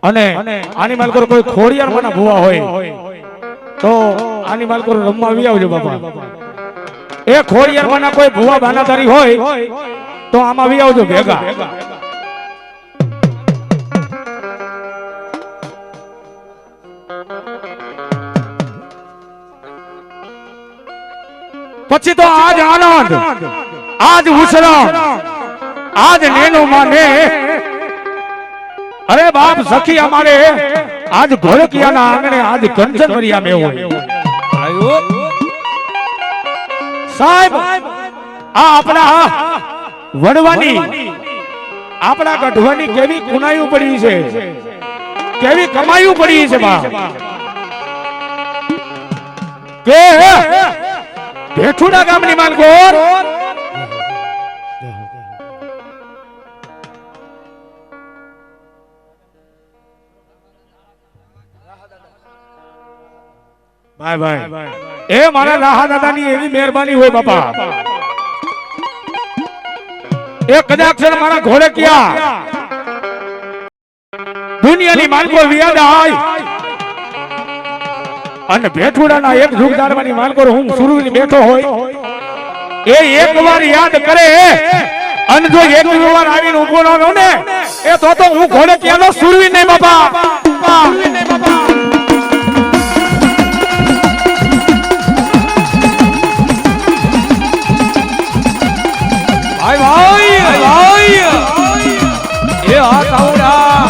અને આની માલકો કોઈ ખોડિયાર માના ભૂવા હોય તો આની માલકો રમવા આવી આવજો બાપા. એ ખોડિયાર માના કોઈ ભૂવા બાનાધારી હોય તો આમાં આવી આવજો ભેગા. પછી તો આજ આનંદ, આજ ઉછરણ, આજ નેનો માને. અરે બાપ સખી અમારે આજ ઘોડકિયાના આંગણે આજ કંચન મરિયા મેં હોય સાહેબ. આ આપણા વડવાની, આપણા ગઢવાની કેવી કુનાયું પડી છે, કેવી કમાયું પડી છે બાપ. કે ભેઠુડા ગામની માનકોર ભાઈ ભાઈ એ મારા રાહા દાદાની એવી મહેરબાની હોય બાપા. એ કદાચ મારા ઘોડકિયા દુનિયાની માલકો વિયાદાય અને ભેઠુડાના એક જુગદારવાની માલકો હું સુરવી બેઠો હોય એ એકવાર યાદ કરે અને જો એક વાર આવીને ઉભો ન રહ્યો ને એ તો હું ઘોડકિયાનો સુરવી નહીં બાપા. ભાઈ ભાઈ ભાઈ એ આ કાવડા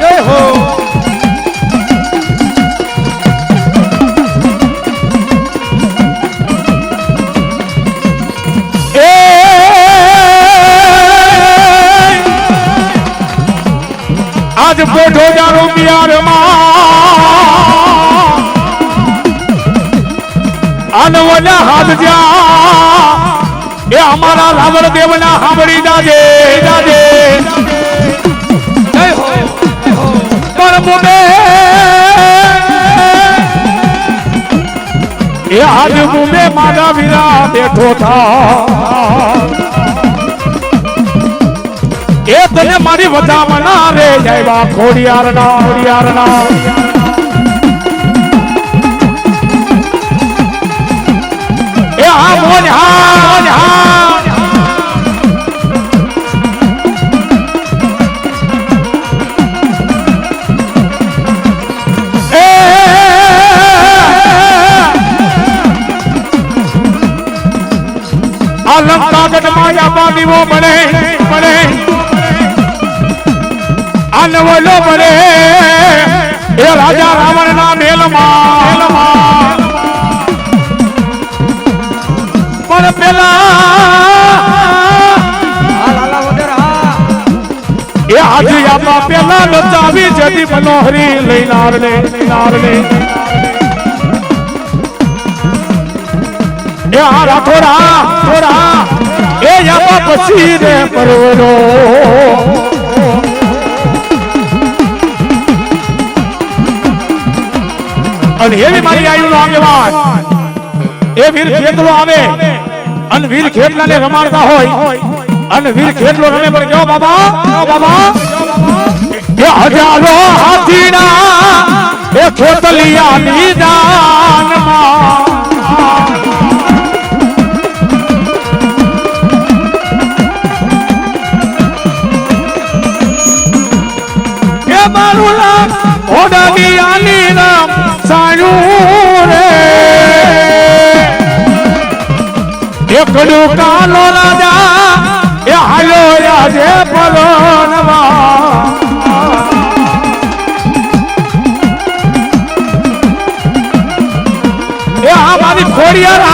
જય હો. એ આજ પોઢો જારો બિહારમાં આનવના હાથ જા એ અમારા રાવણ દેવના સાંભળી જાજે જાજે. જય હો પરમુને એ આજ મુમે મારા વીરા બેઠો થા એ તને મારી વધામણા રે જયવા ખોડિયારના ખોડિયારના. આ મોજ હા એ આ લંકાગઢ માયા બાંધીવો બને બને આ નવલો બને એ રાજા રાવણ ના મેલમાં એ આજે આપા પેલા લચાવી જતી મનોહરી લઈનાર ને એ આ રાખોરા થોરા એ આપા પછી રે પરવરો અને એવી મારી આયુ નો આગેવાન એ વીર ખેતલો આવે અને વીર ખેતલાને રમાડતા હોય અને વીર ખેતલો રમે પણ કેવો બાબા એ હજારો હાથીના એ ખેતલિયાની જાનમાં એ મારું નામ ઓડાગિયાની નામ સાયું રે એકડું કાલો રાજા એ હાલો રાજે પલોનવા એ આ મારી ખોડિયાર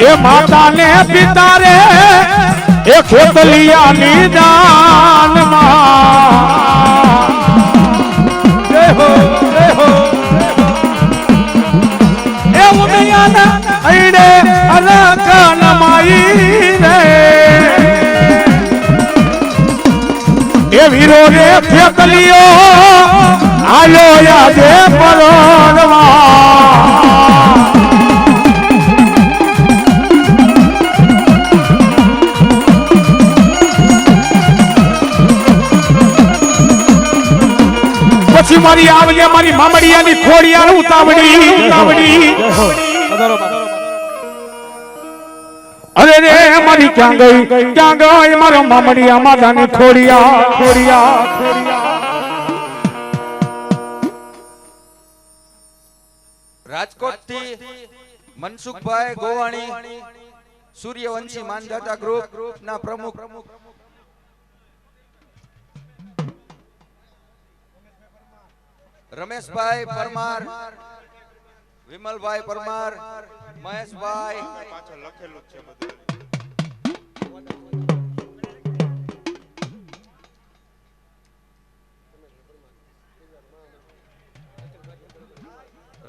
એ માતા ને પિતા રે એ ખેતલિયાની દાનમાં જય હો અઈડે અલકન માઈ રે વીરો રે ફેકલિયો આલો યાદે પરોણવા પછી મારી આવલે મારી મામડિયાની ખોડિયાર ઉતાવડી અરે રે મારી ક્યાં ગઈ મારો મામડિયા માતાની ખોડિયા રાજકોટ થી મનસુખભાઈ ગોવાણી સૂર્યવંશી માનદાતા ગ્રુપ ના પ્રમુખ રમેશભાઈ પરમાર, વિમલભાઈ પરમાર, મહેશભાઈ પાછળ લખેલું છે બધું.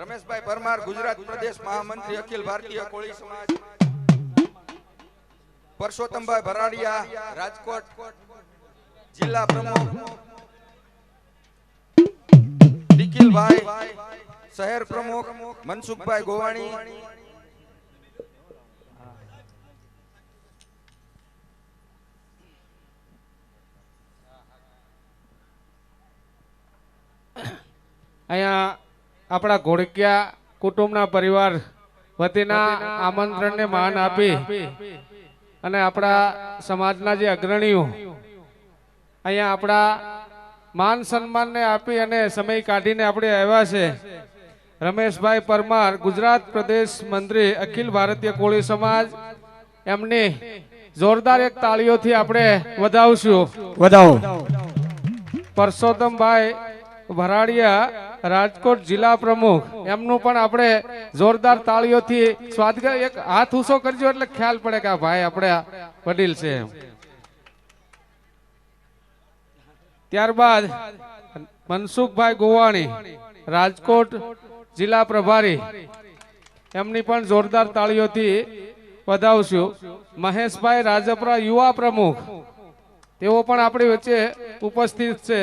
રમેશભાઈ પરમાર ગુજરાત પ્રદેશ મહામંત્રી અખિલ ભારતીય કોળી સમાજ. પરસોત્તમભાઈ ભરાડિયા રાજકોટ જિલ્લા પ્રમુખ. નિખિલભાઈ શહેર પ્રમુખ. મનસુખભાઈ ગોવાણી અહીંયા આપણા ઘોડકિયા કુટુંબના પરિવાર વતીના આમંત્રણને માન આપી અને આપણા સમાજના જે અગ્રણીઓ અહીંયા આપણા માન સન્માનને આપી અને સમય કાઢીને આપણે આવ્યા છે. રમેશભાઈ પરમાર ગુજરાત પ્રદેશ મંત્રી અખિલ ભારતીય કોળી સમાજ, એમની જોરદાર એક તાળીઓથી આપણે વધાવશું. વધાવો. પરસોત્તમભાઈ ભરાડિયા રાજકોટ જિલ્લા પ્રમુખ, એમનું પણ આપણે જોરદાર તાળીઓથી સ્વાગત. એક હાથ ઊંચો કરજો એટલે ખ્યાલ પડે કે આ ભાઈ આપણે વડીલ છે. ત્યારબાદ મનસુખભાઈ ગોવાણી રાજકોટ જિલ્લા પ્રભારી, એમની પણ જોરદાર તાળીઓથી વધાવશું. મહેશભાઈ રાજપરા યુવા પ્રમુખ, તેઓ પણ આપણી વચ્ચે ઉપસ્થિત છે.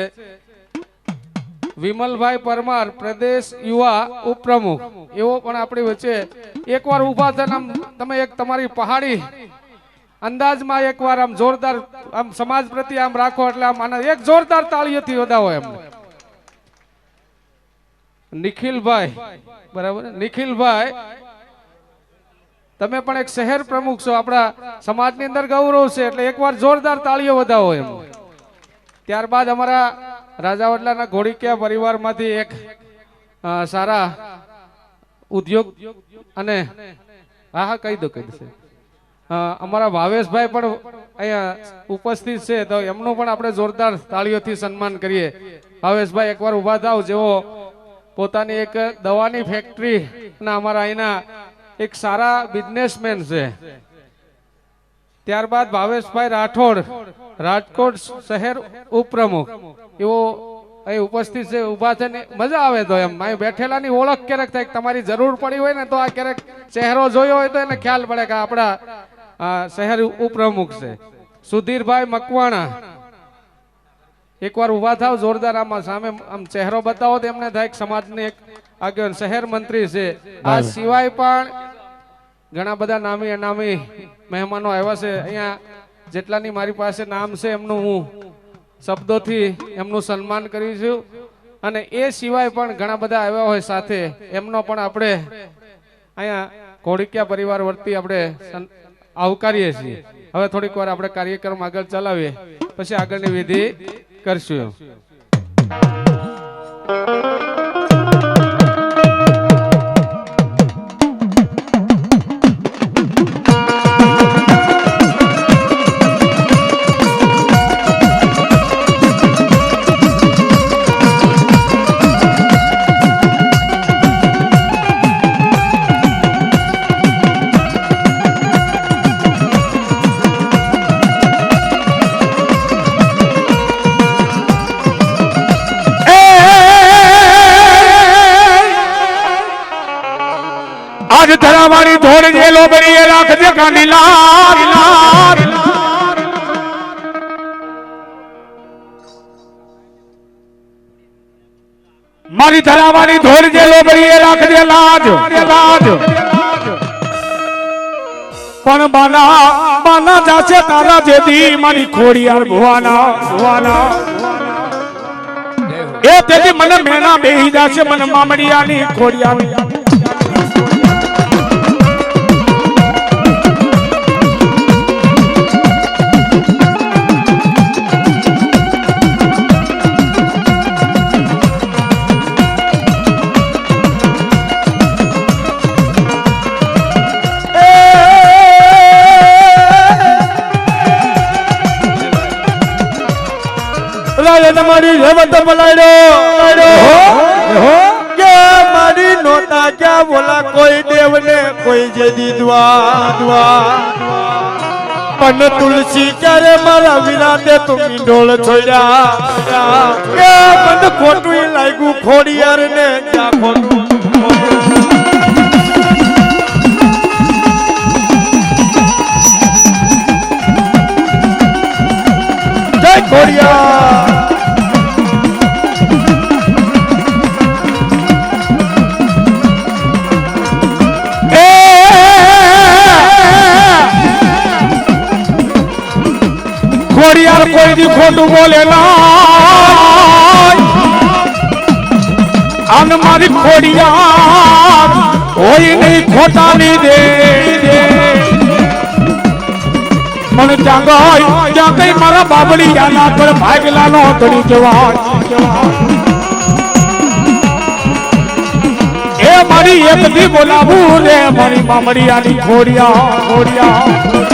વિમલભાઈ પરમાર પ્રદેશ યુવા ઉપપ્રમુખ, એવો પણ આપણી વચ્ચે. એકવાર ઉભા થઈને તમે એક તમારી પહાડી અંદાજમાં એકવાર આમ જોરદાર આમ સમાજ પ્રત્યે આમ રાખો એટલે આમ આના એક જોરદાર તાળીઓથી વધાવો એમને. નિખિલભાઈ, બરાબર, નિખિલભાઈ તમે પણ એક શહેર પ્રમુખ છો, આપણા સમાજની અંદર ગૌરવ છે એટલે એકવાર જોરદાર તાળીઓ વધાવો એમ. ત્યારબાદ અમારા રાજાવડલાના ઘોડીકિયા પરિવારમાંથી એક સારા ઉદ્યોગ અને હા કહી દો અમારા ભાવેશભાઈ પણ અહીંયા ઉપસ્થિત છે, તો એમનું પણ આપણે જોરદાર તાળીઓથી સન્માન કરીએ. ભાવેશભાઈ એકવાર ઉભા થાવ, જેઓ પોતાની એક દવાની ફેક્ટરી ના અમારા અહીંના એક સારા બિઝનેસમેન છે. ત્યારબાદ ભાવેશભાઈ રાઠોડ રાજકોટ શહેર ઉપપ્રમુખ, એવો અહીં ઉપસ્થિત છે. ઉભા થઈને મજા આવે તો એમ અહીં બેઠેલાની ઓળખ ક્યારેક થાય, તમારી જરૂર પડી હોય ને તો આ ક્યારેક ચહેરો જોયો હોય તો એને ખ્યાલ પડે કે આપણા શહેર ઉપપ્રમુખ છે. સુધીરભાઈ મકવાણા, એકવાર ઉભા થાવ, જોરદાર આમાં સામે આમ ચહેરો બતાવો તો એમને થાય સમાજની એક આગળ શહેર મંત્રી છે. આ સિવાય પણ ઘણા બધા નામી અનામી મહેમાનો આવ્યા છે. અહીંયા જેટલાની મારી પાસે નામ છે એમનું હું શબ્દોથી એમનું સન્માન કરીશું, અને એ સિવાય પણ ઘણા બધા આવ્યા હોય સાથે, એમનો પણ આપણે અહીંયા ઘોડીકિયા પરિવાર વતી આપણે આવકારીએ છીએ. હવે થોડીક વાર આપણે કાર્યક્રમ આગળ ચલાવીએ, પછી આગળની વિધિ કરશું. આજ ધરાવાળી ધોળ જેલો બની રાખજે કાંડીલા. મારી ધરાવાની ધોર જે લોબડીએ રાખ દે લાજ લાજ પણ બાના જાશે તારા જેદી મારી ખોડિયાર ભુવાના એ તેથી મને મેના બેહી જાશે મને મામડિયાની ખોડિયાની તમારી રેવત પલાડ્યો કે મારી નોતા ક્યાં બોલા કોઈ દેવને કોઈ જેદી દ્વા પણ તુલસી ક્યારે મારા વિરાતે તું ઢોળ છોડ્યા કે મને ખોટું લાગ્યું ખોડિયાર ને ક્યાં ખોટું જય ખોડિયાર ખોડિયાર કોઈ દી ખોટું બોલે ના આન મારી ખોડિયાર હોય નહીં ખોટા ની દે મને ત્યાં કઈ મારા બાબડી યાના પર ભાગલાનો તણી કહેવાય એ મારી એક દી બોલાવું રે મારી મામડિયાની ખોડિયાર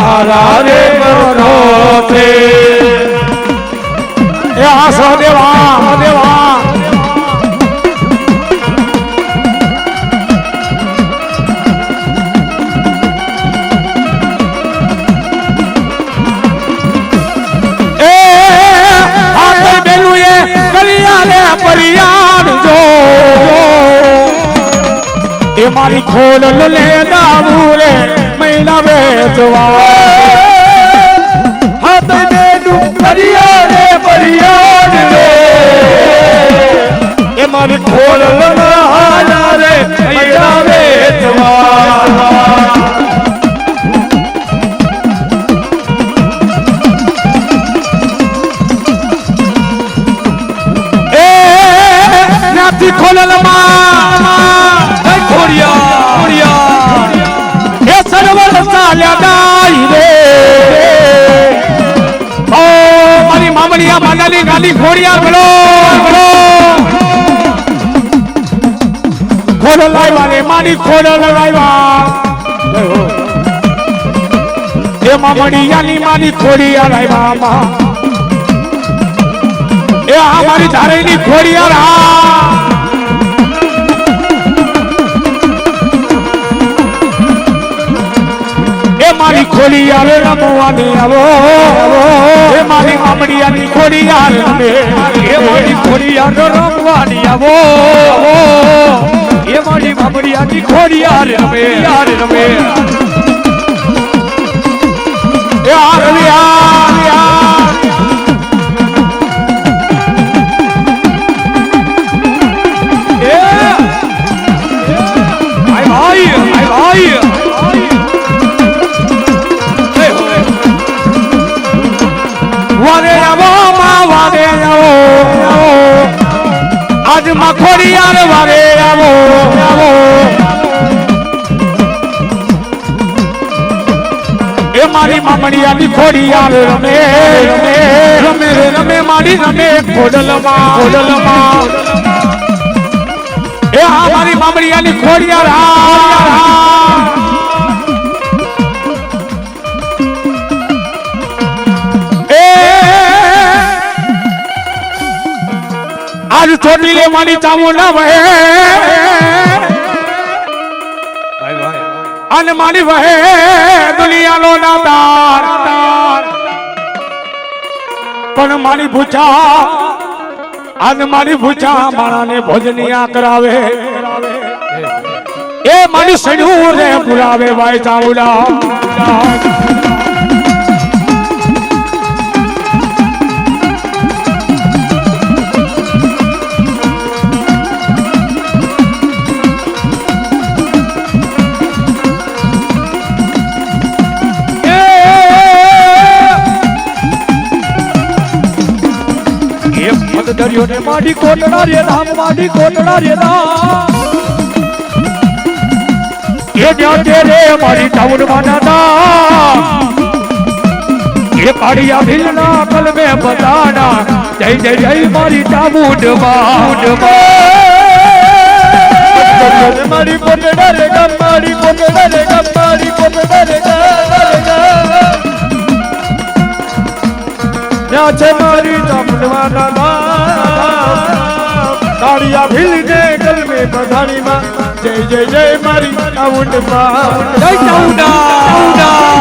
તારા રે ભરોસે એ આ સહદેવા એ આ કઈ બેલું એ કરિયાલે પરિયાર જો એ મારી ખોલ લે દાવું રે મહિલા વેચવા હાથ બેડું કરિયાલે પરિયાર રે એ મારી ખોલ લહાલા રે મહિલા વેચવા ખોલલમાં ખોડિયાર એ સર્વર ચાલ્યા દાઈ રે ઓ મારી મામડિયા માનાલી ગાલી ખોડિયાર બોલો ખોડ લાવ્યા રે મારી ખોડ લાવ્યા એ મામડિયાની મારી ખોડિયાર લાવ્યા એ આ મારી ધારેની ખોડિયાર મારી ખોડિયાર રમવાની આવો એ મારી મામડિયાની ખોડિયાર રમે એ મારી ખોડિયાર રમવાની આવો એ મારી મામડિયાની ખોડિયાર રમે એ આ રવિ આજ માં ખોડિયાર વારે આવો એ મારી મામડિયાની ખોડિયાર રમે મારી રમે ખોડલમાં એ આ મારી મામડિયાની ખોડિયાર આજ છોટી લે મારી ચામુંડા વહે અને મારી વહે દુનિયાનો નાદાર પણ મારી ભૂચા આજ મારી ભૂચા માણાને ભોજનિયા કરાવે એ મારી સડ્યું રે પુરાવે ભાઈ ચાવડા દરિયો ને માડી કોટડા રે ધામ માડી કોટડા રે ધામ એ જાતે રે મારી ટાઉન માના એ પાડિયા ભીલના કલમે બતાડા જય જય જય મારી ટાઉન મારી કોટડા રે ગામ મારી કોટડા રે ગામ મારી કોટડા રે ગામ છે મારી ચામુંડવાના કાળિયા ભીલને કલમે બધાણીમાં જય જય જય મારી ચામુંડમાં જય ચામુંડા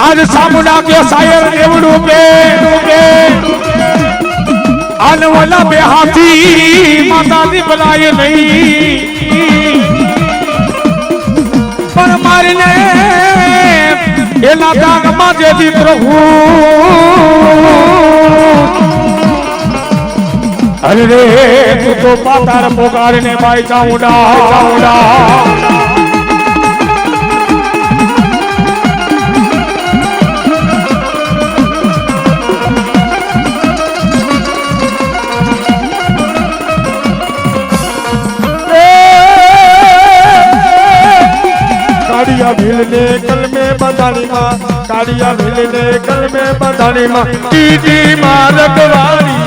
आज सामुना के शायर देवड़ू के आने वाला बेहाथी माता दी बनाए नहीं पर मारने ये नादाग माजे दी प्रभु अरे रे तू तो पातार पुकारने भाई चामुंडा काड़िया भीलने कलमे बधानीमा काड़िया भीलने कलमे बधानीमा टीटी मारकवाड़ी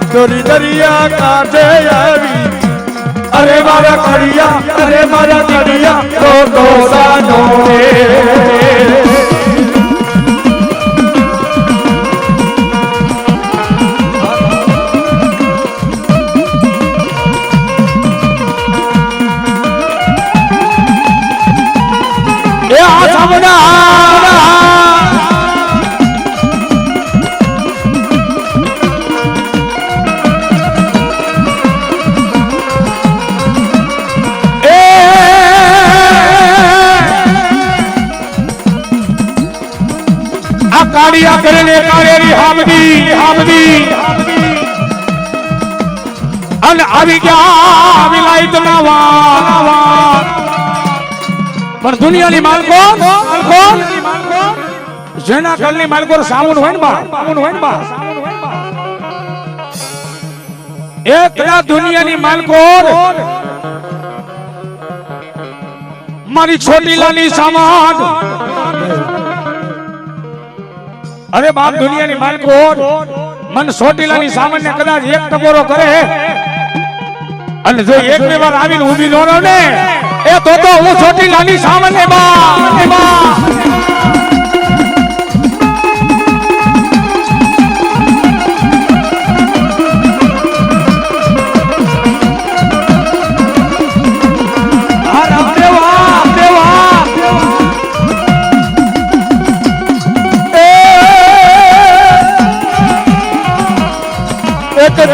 चोरी दरिया काठे आवी अरे मारा काड़िया तो सानो काड़िया करने कारेरी हामदी अन अभी क्या मिलाई तो नावा पर दुनिया ની માલકો જેના કલની માલકો સામુન હોય ને બા એકલા દુનિયાની માલકો મારી છોટી લાની સામાન अरे बाप दुनिया ની मालको मन सोटीलानी सामान्य कदाच एक टपोरो करे અને જો એક બે વાર આવીને ઊભી ન રહો ને એ તો હું સોટીલાની સામાન્ય બા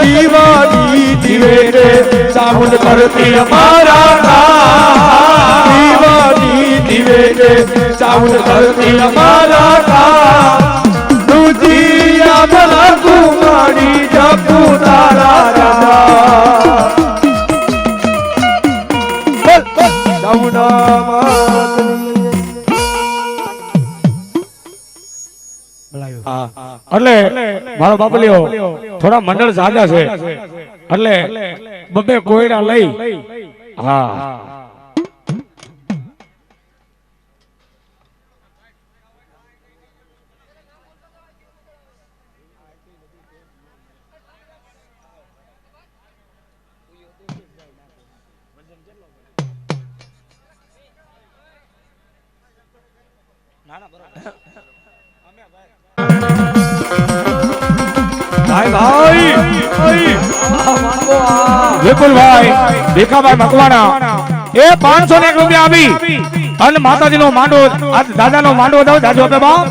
दीवानी दिवेटे सामुन करती हमारा काम दीवानी दिवेटे सामुन करती हमारा काम दूजिया भला कुमारी जपू तारा राधा सामुना એટલે મારો બાપલીઓ થોડા મંડળ જાજા છે એટલે બબે કોયડા લઈ હા વિપુલભાઈ ભીખાભાઈ મકવાણા એ 501 રૂપિયા આવી અને માતાજી નો માંડવો આ દાદા નો માંડવો દાવ દાદુ આપે બાપ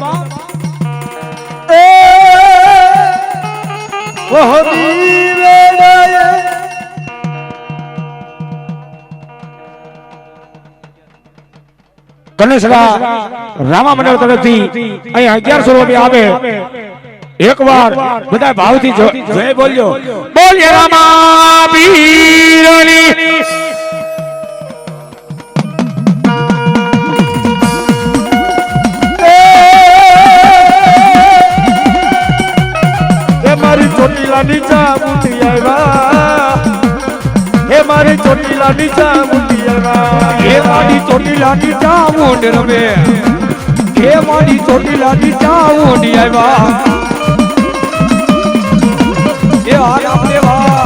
ગણેશરા રામા મંડળ તરફથી અહીં 1100 રૂપિયા આવે એકવાર બધા ભાવથી જય બોલ્યો બોલ્ય રામા પીરની એ મારી ચોટીલા નીચા મુંડી આવ્યા એ મારી ચોટીલા નીચા મુંડી આવ્યા એ મારી ચોટીલા નીચા મુંડ રમે એ મારી ચોટીલા નીચા મુંડી આવ્યા એ આરામ દેવા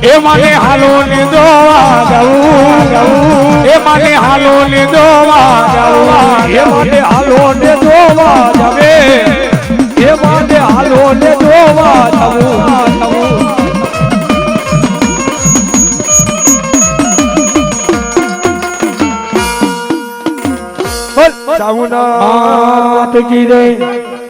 એ માને હાલો ને દોવા જાઉં એ માને હાલો ને દોવા જાઉં એ માટે હાલો ને જોવા જાવે એ માટે હાલો ને જોવા જાવું ચામુના માત કી જય